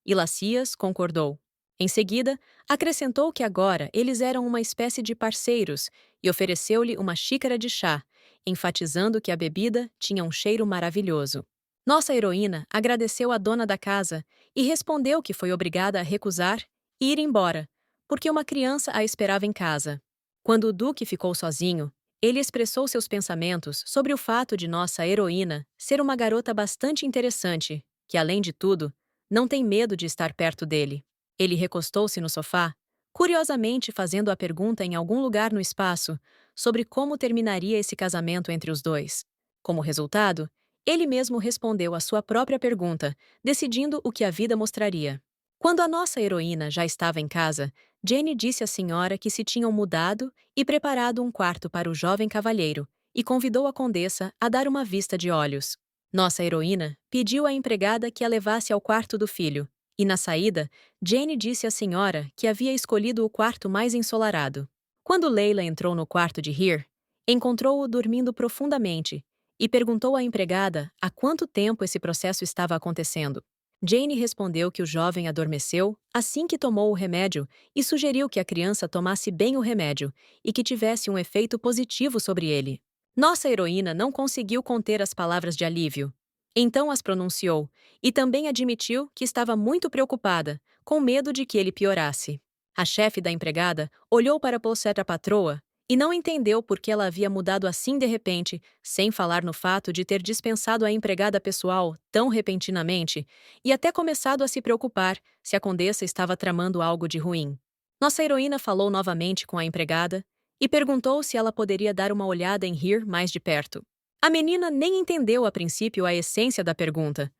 E Lacias concordou. Em seguida, acrescentou que agora eles eram uma espécie de parceiros e ofereceu-lhe uma xícara de chá, enfatizando que a bebida tinha um cheiro maravilhoso. Nossa heroína agradeceu à dona da casa e respondeu que foi obrigada a recusar e ir embora, porque uma criança a esperava em casa. Quando o Duque ficou sozinho, ele expressou seus pensamentos sobre o fato de nossa heroína ser uma garota bastante interessante, que, além de tudo, não tem medo de estar perto dele. Ele recostou-se no sofá, curiosamente fazendo a pergunta em algum lugar no espaço sobre como terminaria esse casamento entre os dois. Como resultado, ele mesmo respondeu à sua própria pergunta, decidindo o que a vida mostraria. Quando a nossa heroína já estava em casa, Jane disse à senhora que se tinham mudado e preparado um quarto para o jovem cavalheiro e convidou a condessa a dar uma vista de olhos. Nossa heroína pediu à empregada que a levasse ao quarto do filho, e na saída, Jane disse à senhora que havia escolhido o quarto mais ensolarado. Quando Leila entrou no quarto de Here, encontrou-o dormindo profundamente e perguntou à empregada há quanto tempo esse processo estava acontecendo. Jane respondeu que o jovem adormeceu assim que tomou o remédio e sugeriu que a criança tomasse bem o remédio e que tivesse um efeito positivo sobre ele. Nossa heroína não conseguiu conter as palavras de alívio. Então as pronunciou e também admitiu que estava muito preocupada, com medo de que ele piorasse. A chefe da empregada olhou para a patroa e não entendeu por que ela havia mudado assim de repente, sem falar no fato de ter dispensado a empregada pessoal tão repentinamente e até começado a se preocupar se a condessa estava tramando algo de ruim. Nossa heroína falou novamente com a empregada e perguntou se ela poderia dar uma olhada em Here mais de perto. A menina nem entendeu a princípio a essência da pergunta.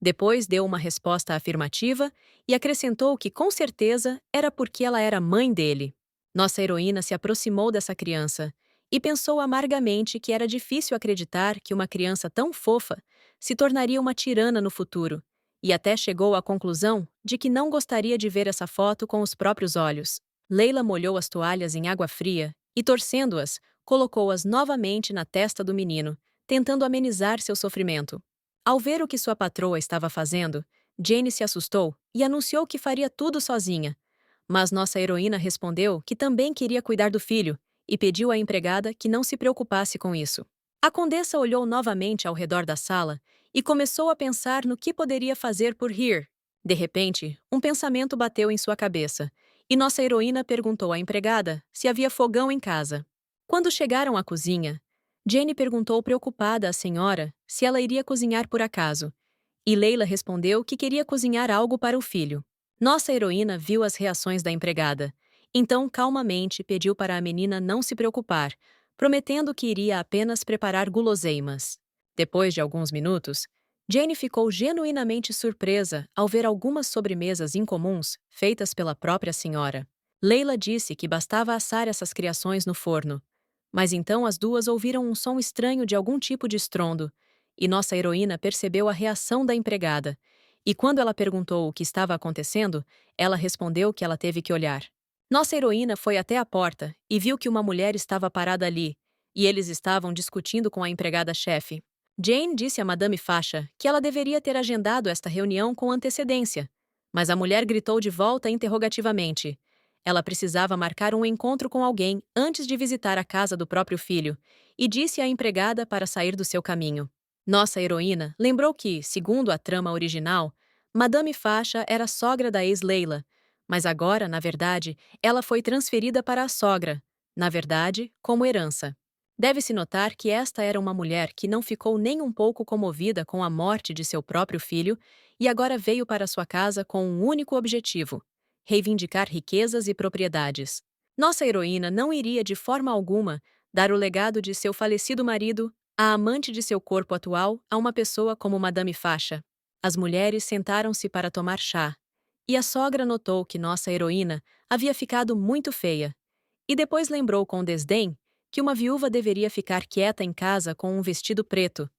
Depois deu uma resposta afirmativa e acrescentou que com certeza era porque ela era mãe dele. Nossa heroína se aproximou dessa criança e pensou amargamente que era difícil acreditar que uma criança tão fofa se tornaria uma tirana no futuro, e até chegou à conclusão de que não gostaria de ver essa foto com os próprios olhos. Leila molhou as toalhas em água fria e, torcendo-as, colocou-as novamente na testa do menino, tentando amenizar seu sofrimento. Ao ver o que sua patroa estava fazendo, Jane se assustou e anunciou que faria tudo sozinha. Mas nossa heroína respondeu que também queria cuidar do filho e pediu à empregada que não se preocupasse com isso. A condessa olhou novamente ao redor da sala e começou a pensar no que poderia fazer por Here. De repente, um pensamento bateu em sua cabeça e nossa heroína perguntou à empregada se havia fogão em casa. Quando chegaram à cozinha, Jane perguntou preocupada à senhora se ela iria cozinhar por acaso, e Leila respondeu que queria cozinhar algo para o filho. Nossa heroína viu as reações da empregada, então calmamente pediu para a menina não se preocupar, prometendo que iria apenas preparar guloseimas. Depois de alguns minutos, Jane ficou genuinamente surpresa ao ver algumas sobremesas incomuns feitas pela própria senhora. Leila disse que bastava assar essas criações no forno. Mas então as duas ouviram um som estranho de algum tipo de estrondo, e nossa heroína percebeu a reação da empregada. E quando ela perguntou o que estava acontecendo, ela respondeu que ela teve que olhar. Nossa heroína foi até a porta e viu que uma mulher estava parada ali, e eles estavam discutindo com a empregada-chefe. Jane disse a Madame Faixa que ela deveria ter agendado esta reunião com antecedência, mas a mulher gritou de volta interrogativamente. Ela precisava marcar um encontro com alguém antes de visitar a casa do próprio filho, e disse à empregada para sair do seu caminho. Nossa heroína lembrou que, segundo a trama original, Madame Faixa era sogra da ex-Leila, mas agora, na verdade, ela foi transferida para a sogra, na verdade, como herança. Deve-se notar que esta era uma mulher que não ficou nem um pouco comovida com a morte de seu próprio filho e agora veio para sua casa com um único objetivo: reivindicar riquezas e propriedades. Nossa heroína não iria de forma alguma dar o legado de seu falecido marido, a amante de seu corpo atual, a uma pessoa como Madame Faixa. As mulheres sentaram-se para tomar chá, e a sogra notou que nossa heroína havia ficado muito feia, e depois lembrou com desdém que uma viúva deveria ficar quieta em casa com um vestido preto,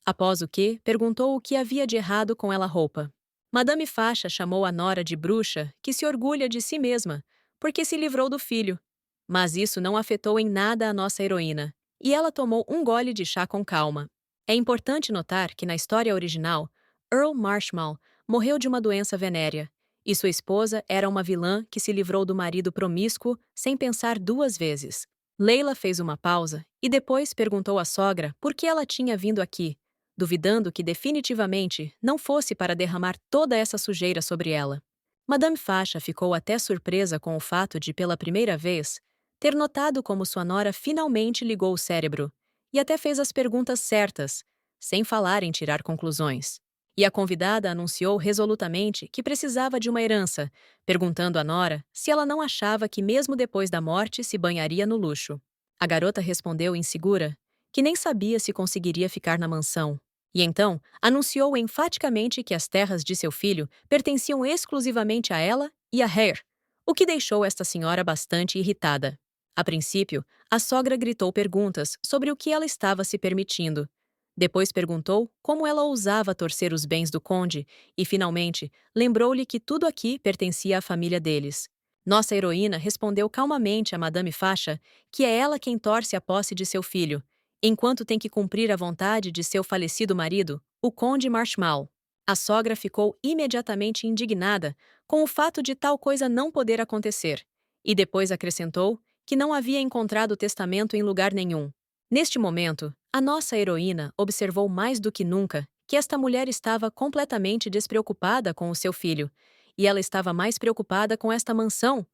após o que perguntou o que havia de errado com ela roupa. Madame Faixa chamou a nora de bruxa que se orgulha de si mesma, porque se livrou do filho. Mas isso não afetou em nada a nossa heroína, e ela tomou um gole de chá com calma. É importante notar que na história original, Earl Marshmal morreu de uma doença venérea, e sua esposa era uma vilã que se livrou do marido promíscuo sem pensar duas vezes. Leila fez uma pausa e depois perguntou à sogra por que ela tinha vindo aqui, duvidando que definitivamente não fosse para derramar toda essa sujeira sobre ela. Madame Faixa ficou até surpresa com o fato de, pela primeira vez, ter notado como sua nora finalmente ligou o cérebro e até fez as perguntas certas, sem falar em tirar conclusões. E a convidada anunciou resolutamente que precisava de uma herança, perguntando à nora se ela não achava que mesmo depois da morte se banharia no luxo. A garota respondeu insegura que nem sabia se conseguiria ficar na mansão. E então anunciou enfaticamente que as terras de seu filho pertenciam exclusivamente a ela e a Hare, o que deixou esta senhora bastante irritada. A princípio, a sogra gritou perguntas sobre o que ela estava se permitindo. Depois perguntou como ela ousava torcer os bens do conde e, finalmente, lembrou-lhe que tudo aqui pertencia à família deles. Nossa heroína respondeu calmamente a Madame Faixa que é ela quem torce a posse de seu filho, enquanto tem que cumprir a vontade de seu falecido marido, o conde Marshmal. A sogra ficou imediatamente indignada com o fato de tal coisa não poder acontecer, e depois acrescentou que não havia encontrado o testamento em lugar nenhum. Neste momento, a nossa heroína observou mais do que nunca que esta mulher estava completamente despreocupada com o seu filho, e ela estava mais preocupada com esta mansão.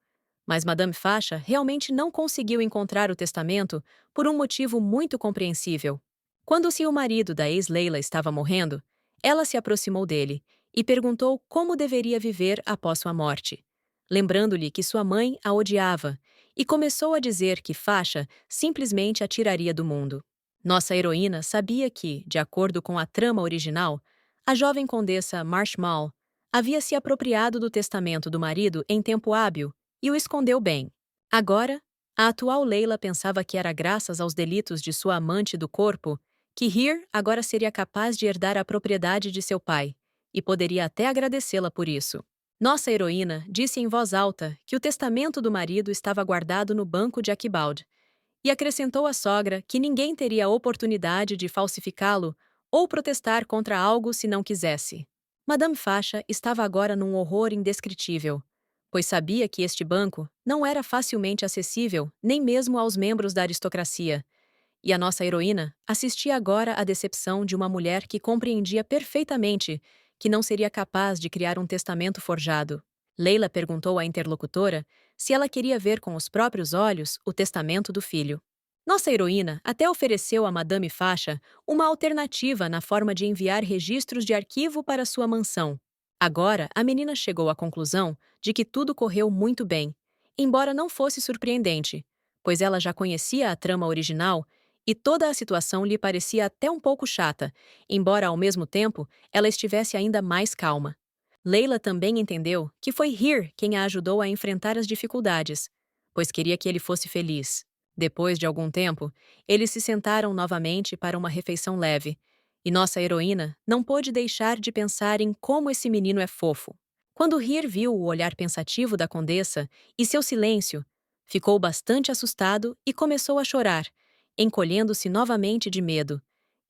Mas Madame Faixa realmente não conseguiu encontrar o testamento por um motivo muito compreensível. Quando seu marido da ex-Leila estava morrendo, ela se aproximou dele e perguntou como deveria viver após sua morte, lembrando-lhe que sua mãe a odiava, e começou a dizer que Faixa simplesmente a tiraria do mundo. Nossa heroína sabia que, de acordo com a trama original, a jovem condessa Marshmal havia se apropriado do testamento do marido em tempo hábil e o escondeu bem. Agora, a atual Leila pensava que era graças aos delitos de sua amante do corpo que Hir agora seria capaz de herdar a propriedade de seu pai, e poderia até agradecê-la por isso. Nossa heroína disse em voz alta que o testamento do marido estava guardado no banco de Archibald, e acrescentou à sogra que ninguém teria a oportunidade de falsificá-lo ou protestar contra algo se não quisesse. Madame Faixa estava agora num horror indescritível, pois sabia que este banco não era facilmente acessível nem mesmo aos membros da aristocracia, e a nossa heroína assistia agora à decepção de uma mulher que compreendia perfeitamente que não seria capaz de criar um testamento forjado. Leila perguntou à interlocutora se ela queria ver com os próprios olhos o testamento do filho. Nossa heroína até ofereceu a Madame Faixa uma alternativa na forma de enviar registros de arquivo para sua mansão. Agora, a menina chegou à conclusão de que tudo correu muito bem, embora não fosse surpreendente, pois ela já conhecia a trama original e toda a situação lhe parecia até um pouco chata, embora ao mesmo tempo ela estivesse ainda mais calma. Leila também entendeu que foi Hir quem a ajudou a enfrentar as dificuldades, pois queria que ele fosse feliz. Depois de algum tempo, eles se sentaram novamente para uma refeição leve, e nossa heroína não pôde deixar de pensar em como esse menino é fofo. Quando Hir viu o olhar pensativo da condessa e seu silêncio, ficou bastante assustado e começou a chorar, encolhendo-se novamente de medo,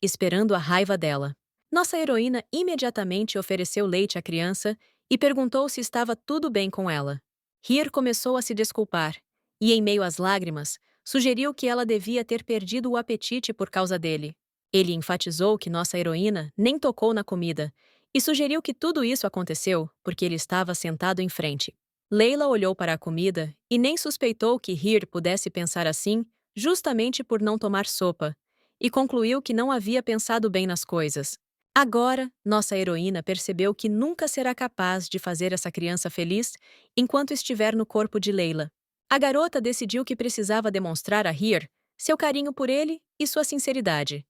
esperando a raiva dela. Nossa heroína imediatamente ofereceu leite à criança e perguntou se estava tudo bem com ela. Hir começou a se desculpar e, em meio às lágrimas, sugeriu que ela devia ter perdido o apetite por causa dele. Ele enfatizou que nossa heroína nem tocou na comida e sugeriu que tudo isso aconteceu porque ele estava sentado em frente. Leila olhou para a comida e nem suspeitou que Hir pudesse pensar assim justamente por não tomar sopa, e concluiu que não havia pensado bem nas coisas. Agora, nossa heroína percebeu que nunca será capaz de fazer essa criança feliz enquanto estiver no corpo de Leila. A garota decidiu que precisava demonstrar a Hir seu carinho por ele e sua sinceridade.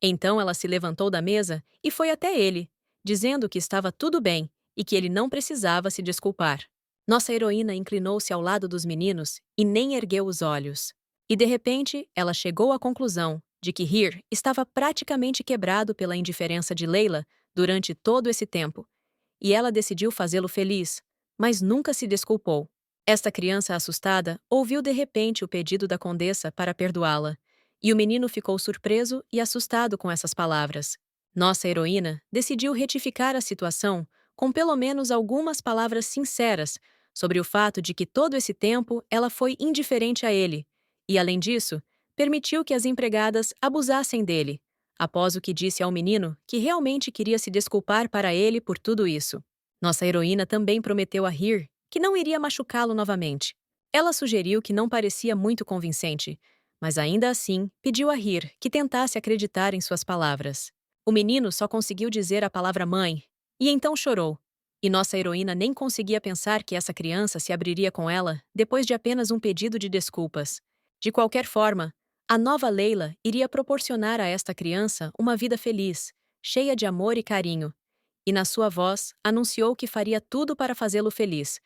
Então ela se levantou da mesa e foi até ele, dizendo que estava tudo bem e que ele não precisava se desculpar. Nossa heroína inclinou-se ao lado dos meninos e nem ergueu os olhos. E de repente, ela chegou à conclusão de que Heer estava praticamente quebrado pela indiferença de Layla durante todo esse tempo, e ela decidiu fazê-lo feliz, mas nunca se desculpou. Esta criança assustada ouviu de repente o pedido da condessa para perdoá-la, e o menino ficou surpreso e assustado com essas palavras. Nossa heroína decidiu retificar a situação com pelo menos algumas palavras sinceras sobre o fato de que todo esse tempo ela foi indiferente a ele, e, além disso, permitiu que as empregadas abusassem dele, após o que disse ao menino que realmente queria se desculpar para ele por tudo isso. Nossa heroína também prometeu a Heer que não iria machucá-lo novamente. Ela sugeriu que não parecia muito convincente, mas ainda assim pediu a Heer que tentasse acreditar em suas palavras. O menino só conseguiu dizer a palavra mãe, e então chorou. E nossa heroína nem conseguia pensar que essa criança se abriria com ela depois de apenas um pedido de desculpas. De qualquer forma, a nova Layla iria proporcionar a esta criança uma vida feliz, cheia de amor e carinho, e na sua voz anunciou que faria tudo para fazê-lo feliz,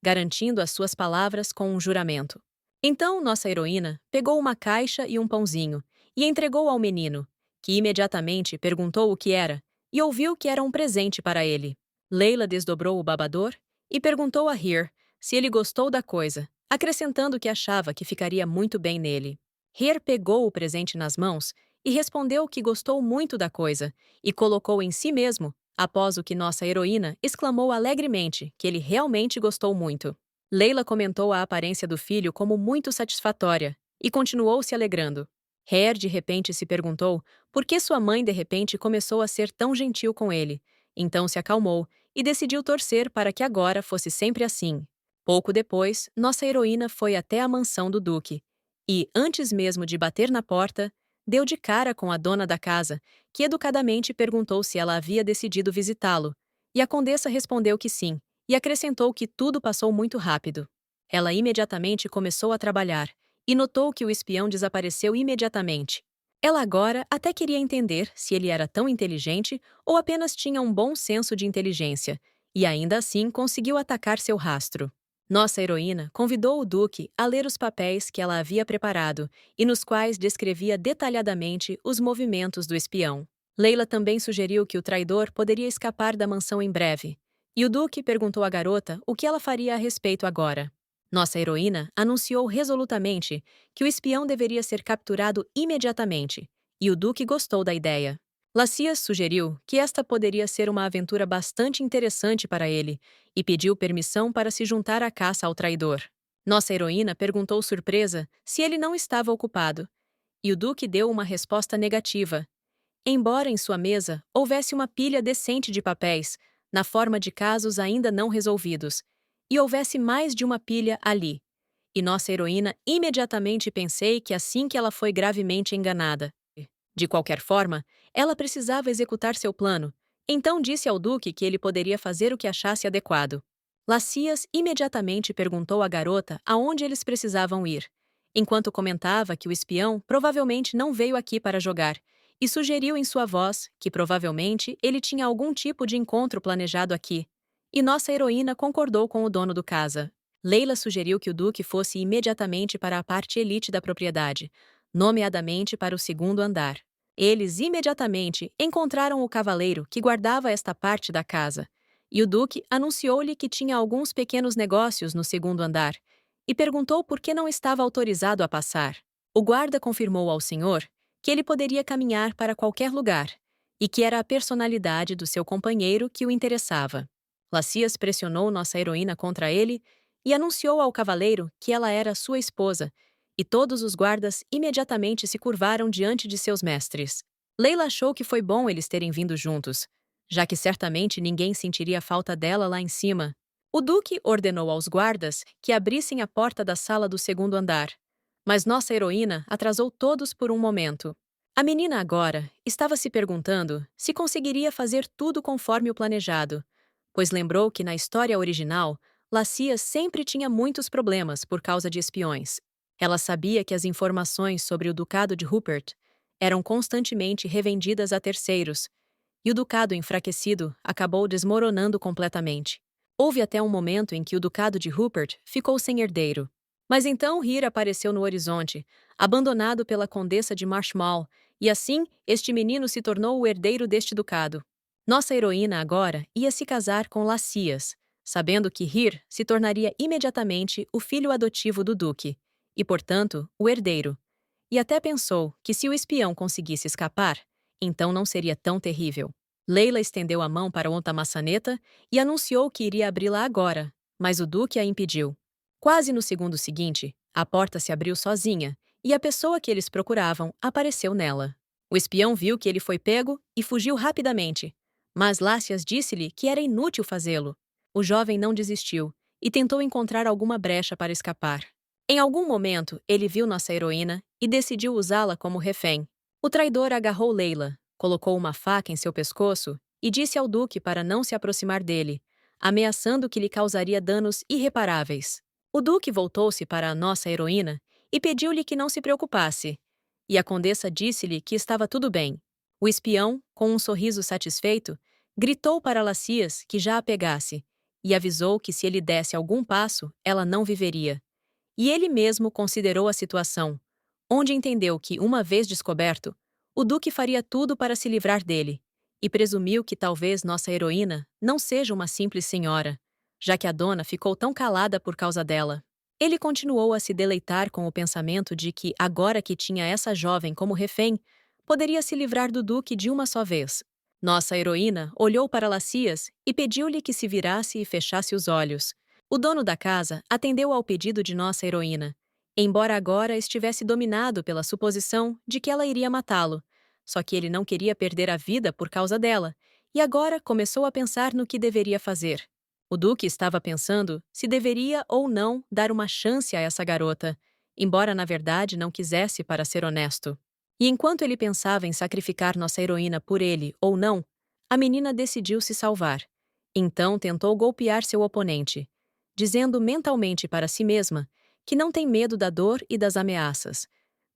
garantindo as suas palavras com um juramento. Então nossa heroína pegou uma caixa e um pãozinho e entregou ao menino, que imediatamente perguntou o que era e ouviu que era um presente para ele. Layla desdobrou o babador e perguntou a Heer se ele gostou da coisa, acrescentando que achava que ficaria muito bem nele. Heer pegou o presente nas mãos e respondeu que gostou muito da coisa e colocou em si mesmo, após o que nossa heroína exclamou alegremente que ele realmente gostou muito. Layla comentou a aparência do filho como muito satisfatória e continuou se alegrando. Heer de repente se perguntou por que sua mãe de repente começou a ser tão gentil com ele, então se acalmou e decidiu torcer para que agora fosse sempre assim. Pouco depois, nossa heroína foi até a mansão do Duque e, antes mesmo de bater na porta, deu de cara com a dona da casa, que educadamente perguntou se ela havia decidido visitá-lo, e a condessa respondeu que sim, e acrescentou que tudo passou muito rápido. Ela imediatamente começou a trabalhar e notou que o espião desapareceu imediatamente. Ela agora até queria entender se ele era tão inteligente ou apenas tinha um bom senso de inteligência, e ainda assim conseguiu atacar seu rastro. Nossa heroína convidou o Duque a ler os papéis que ela havia preparado e nos quais descrevia detalhadamente os movimentos do espião. Layla também sugeriu que o traidor poderia escapar da mansão em breve, e o Duque perguntou à garota o que ela faria a respeito agora. Nossa heroína anunciou resolutamente que o espião deveria ser capturado imediatamente, e o Duque gostou da ideia. Lacias sugeriu que esta poderia ser uma aventura bastante interessante para ele e pediu permissão para se juntar à caça ao traidor. Nossa heroína perguntou surpresa se ele não estava ocupado, e o Duque deu uma resposta negativa. Embora em sua mesa houvesse uma pilha decente de papéis, na forma de casos ainda não resolvidos, e houvesse mais de uma pilha ali. E nossa heroína imediatamente pensei que assim que ela foi gravemente enganada. De qualquer forma, ela precisava executar seu plano, então disse ao Duque que ele poderia fazer o que achasse adequado. Lacias imediatamente perguntou à garota aonde eles precisavam ir, enquanto comentava que o espião provavelmente não veio aqui para jogar, e sugeriu em sua voz que provavelmente ele tinha algum tipo de encontro planejado aqui. E nossa heroína concordou com o dono do casa. Leila sugeriu que o Duque fosse imediatamente para a parte elite da propriedade, nomeadamente para o segundo andar. Eles imediatamente encontraram o cavaleiro que guardava esta parte da casa, e o Duque anunciou-lhe que tinha alguns pequenos negócios no segundo andar, e perguntou por que não estava autorizado a passar. O guarda confirmou ao senhor que ele poderia caminhar para qualquer lugar, e que era a personalidade do seu companheiro que o interessava. Lacias pressionou nossa heroína contra ele e anunciou ao cavaleiro que ela era sua esposa, e todos os guardas imediatamente se curvaram diante de seus mestres. Leila achou que foi bom eles terem vindo juntos, já que certamente ninguém sentiria falta dela lá em cima. O Duque ordenou aos guardas que abrissem a porta da sala do segundo andar, mas nossa heroína atrasou todos por um momento. A menina agora estava se perguntando se conseguiria fazer tudo conforme o planejado, pois lembrou que na história original, Lacias sempre tinha muitos problemas por causa de espiões. Ela sabia que as informações sobre o Ducado de Rupert eram constantemente revendidas a terceiros, e o ducado enfraquecido acabou desmoronando completamente. Houve até um momento em que o ducado de Rupert ficou sem herdeiro. Mas então Hir apareceu no horizonte, abandonado pela condessa de Marshmal, e assim este menino se tornou o herdeiro deste ducado. Nossa heroína agora ia se casar com Lacias, sabendo que Hir se tornaria imediatamente o filho adotivo do duque, e portanto o herdeiro. E até pensou que se o espião conseguisse escapar, então não seria tão terrível. Leila estendeu a mão para outra maçaneta e anunciou que iria abri-la agora, mas o duque a impediu. Quase no segundo seguinte, a porta se abriu sozinha e a pessoa que eles procuravam apareceu nela. O espião viu que ele foi pego e fugiu rapidamente, mas Lácias disse-lhe que era inútil fazê-lo. O jovem não desistiu e tentou encontrar alguma brecha para escapar. Em algum momento, ele viu nossa heroína e decidiu usá-la como refém. O traidor agarrou Leila, colocou uma faca em seu pescoço e disse ao duque para não se aproximar dele, ameaçando que lhe causaria danos irreparáveis. O duque voltou-se para a nossa heroína e pediu-lhe que não se preocupasse. E a condessa disse-lhe que estava tudo bem. O espião, com um sorriso satisfeito, gritou para Lacias que já a pegasse e avisou que se ele desse algum passo, ela não viveria. E ele mesmo considerou a situação, onde entendeu que, uma vez descoberto, o duque faria tudo para se livrar dele, e presumiu que talvez nossa heroína não seja uma simples senhora, já que a dona ficou tão calada por causa dela. Ele continuou a se deleitar com o pensamento de que, agora que tinha essa jovem como refém, poderia se livrar do duque de uma só vez. Nossa heroína olhou para Lacias e pediu-lhe que se virasse e fechasse os olhos. O dono da casa atendeu ao pedido de nossa heroína, embora agora estivesse dominado pela suposição de que ela iria matá-lo. Só que ele não queria perder a vida por causa dela, e agora começou a pensar no que deveria fazer. O duque estava pensando se deveria ou não dar uma chance a essa garota, embora na verdade não quisesse, para ser honesto. E enquanto ele pensava em sacrificar nossa heroína por ele ou não, a menina decidiu se salvar. Então tentou golpear seu oponente, dizendo mentalmente para si mesma que não tem medo da dor e das ameaças,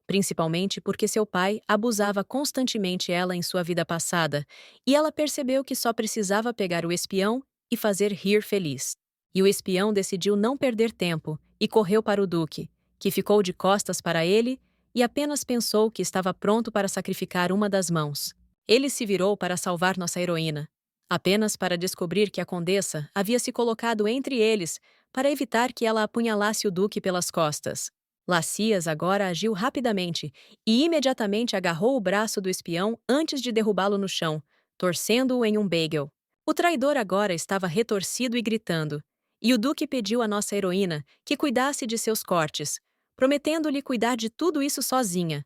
principalmente porque seu pai abusava constantemente ela em sua vida passada, e ela percebeu que só precisava pegar o espião e fazer Hir feliz. E o espião decidiu não perder tempo e correu para o duque, que ficou de costas para ele e apenas pensou que estava pronto para sacrificar uma das mãos. Ele se virou para salvar nossa heroína, apenas para descobrir que a condessa havia se colocado entre eles para evitar que ela apunhalasse o duque pelas costas. Lacias agora agiu rapidamente e imediatamente agarrou o braço do espião antes de derrubá-lo no chão, torcendo-o em um bagel. O traidor agora estava retorcido e gritando, e o duque pediu à nossa heroína que cuidasse de seus cortes, prometendo-lhe cuidar de tudo isso sozinha.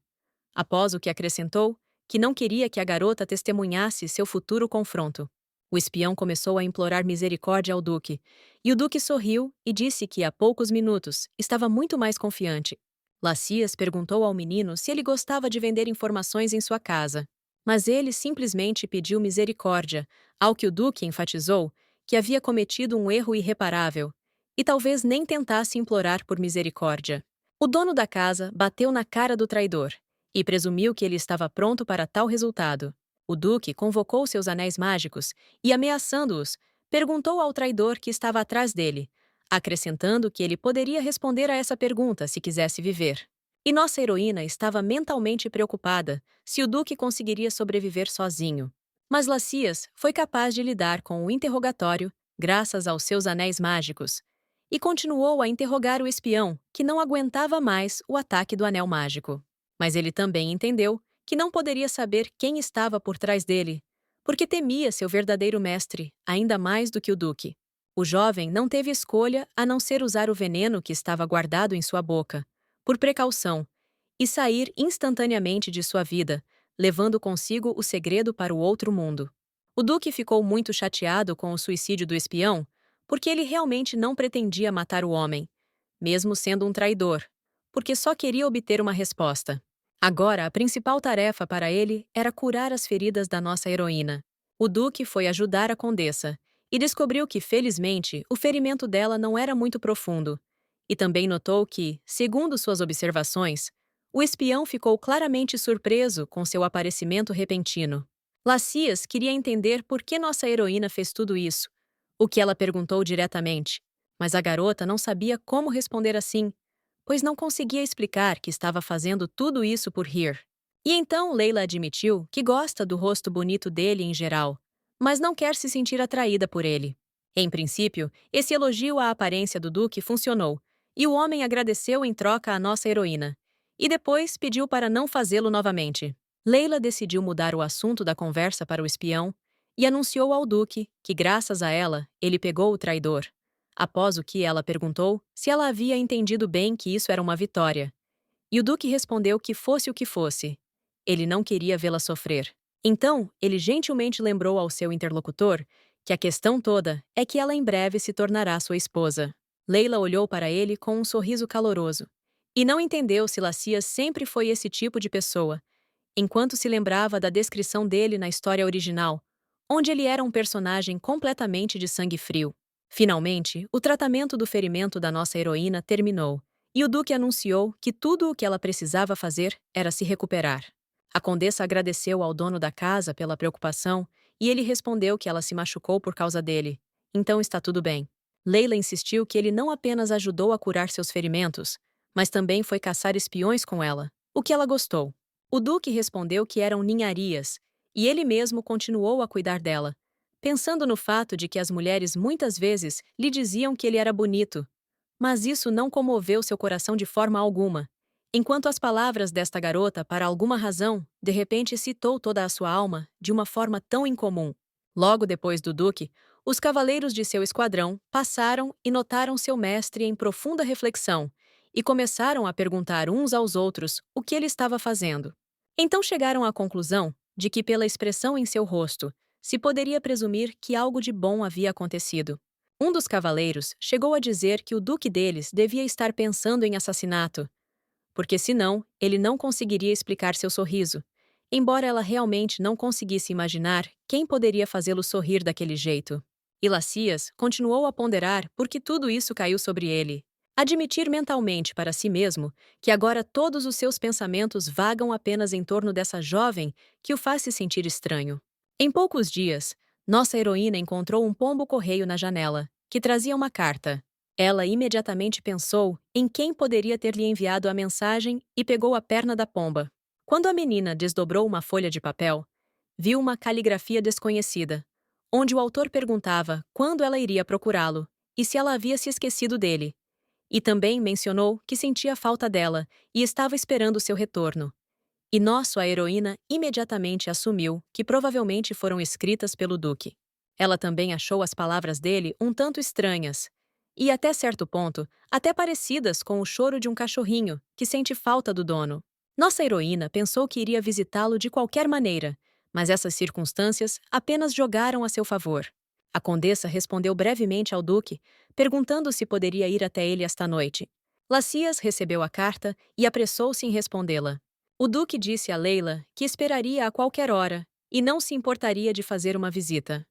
Após o que acrescentou, que não queria que a garota testemunhasse seu futuro confronto. O espião começou a implorar misericórdia ao duque, e o duque sorriu e disse que, há poucos minutos, estava muito mais confiante. Lacias perguntou ao menino se ele gostava de vender informações em sua casa, mas ele simplesmente pediu misericórdia, ao que o duque enfatizou que havia cometido um erro irreparável, e talvez nem tentasse implorar por misericórdia. O dono da casa bateu na cara do traidor, e presumiu que ele estava pronto para tal resultado. O duque convocou seus anéis mágicos e, ameaçando-os, perguntou ao traidor que estava atrás dele, acrescentando que ele poderia responder a essa pergunta se quisesse viver. E nossa heroína estava mentalmente preocupada se o duque conseguiria sobreviver sozinho. Mas Lacias foi capaz de lidar com o interrogatório graças aos seus anéis mágicos e continuou a interrogar o espião, que não aguentava mais o ataque do anel mágico. Mas ele também entendeu que não poderia saber quem estava por trás dele, porque temia seu verdadeiro mestre, ainda mais do que o duque. O jovem não teve escolha a não ser usar o veneno que estava guardado em sua boca, por precaução, e sair instantaneamente de sua vida, levando consigo o segredo para o outro mundo. O duque ficou muito chateado com o suicídio do espião, porque ele realmente não pretendia matar o homem, mesmo sendo um traidor, porque só queria obter uma resposta. Agora, a principal tarefa para ele era curar as feridas da nossa heroína. O duque foi ajudar a condessa e descobriu que, felizmente, o ferimento dela não era muito profundo. E também notou que, segundo suas observações, o espião ficou claramente surpreso com seu aparecimento repentino. Lacias queria entender por que nossa heroína fez tudo isso, o que ela perguntou diretamente, mas a garota não sabia como responder assim, pois não conseguia explicar que estava fazendo tudo isso por rir. E então Leila admitiu que gosta do rosto bonito dele em geral, mas não quer se sentir atraída por ele. Em princípio, esse elogio à aparência do Duque funcionou, e o homem agradeceu em troca à nossa heroína, e depois pediu para não fazê-lo novamente. Leila decidiu mudar o assunto da conversa para o espião e anunciou ao Duque que, graças a ela, ele pegou o traidor. Após o que ela perguntou se ela havia entendido bem que isso era uma vitória. E o Duque respondeu que fosse o que fosse. Ele não queria vê-la sofrer. Então, ele gentilmente lembrou ao seu interlocutor que a questão toda é que ela em breve se tornará sua esposa. Leila olhou para ele com um sorriso caloroso. E não entendeu se Lacias sempre foi esse tipo de pessoa, enquanto se lembrava da descrição dele na história original, onde ele era um personagem completamente de sangue frio. Finalmente, o tratamento do ferimento da nossa heroína terminou, e o Duque anunciou que tudo o que ela precisava fazer era se recuperar. A condessa agradeceu ao dono da casa pela preocupação e ele respondeu que ela se machucou por causa dele. Então está tudo bem. Leila insistiu que ele não apenas ajudou a curar seus ferimentos, mas também foi caçar espiões com ela, o que ela gostou. O Duque respondeu que eram ninharias, e ele mesmo continuou a cuidar dela, pensando no fato de que as mulheres muitas vezes lhe diziam que ele era bonito. Mas isso não comoveu seu coração de forma alguma. Enquanto as palavras desta garota, para alguma razão, de repente excitou toda a sua alma de uma forma tão incomum. Logo depois do Duque, os cavaleiros de seu esquadrão passaram e notaram seu mestre em profunda reflexão e começaram a perguntar uns aos outros o que ele estava fazendo. Então chegaram à conclusão de que, pela expressão em seu rosto, se poderia presumir que algo de bom havia acontecido. Um dos cavaleiros chegou a dizer que o duque deles devia estar pensando em assassinato, porque senão ele não conseguiria explicar seu sorriso, embora ela realmente não conseguisse imaginar quem poderia fazê-lo sorrir daquele jeito. E Lacias continuou a ponderar por que tudo isso caiu sobre ele. Admitir mentalmente para si mesmo que agora todos os seus pensamentos vagam apenas em torno dessa jovem que o faz se sentir estranho. Em poucos dias, nossa heroína encontrou um pombo-correio na janela, que trazia uma carta. Ela imediatamente pensou em quem poderia ter lhe enviado a mensagem e pegou a perna da pomba. Quando a menina desdobrou uma folha de papel, viu uma caligrafia desconhecida, onde o autor perguntava quando ela iria procurá-lo e se ela havia se esquecido dele. E também mencionou que sentia falta dela e estava esperando seu retorno. E a heroína imediatamente assumiu que provavelmente foram escritas pelo Duque. Ela também achou as palavras dele um tanto estranhas, e até certo ponto, até parecidas com o choro de um cachorrinho que sente falta do dono. Nossa heroína pensou que iria visitá-lo de qualquer maneira, mas essas circunstâncias apenas jogaram a seu favor. A condessa respondeu brevemente ao Duque, perguntando se poderia ir até ele esta noite. Lacias recebeu a carta e apressou-se em respondê-la. O Duque disse a Leila que esperaria a qualquer hora e não se importaria de fazer uma visita.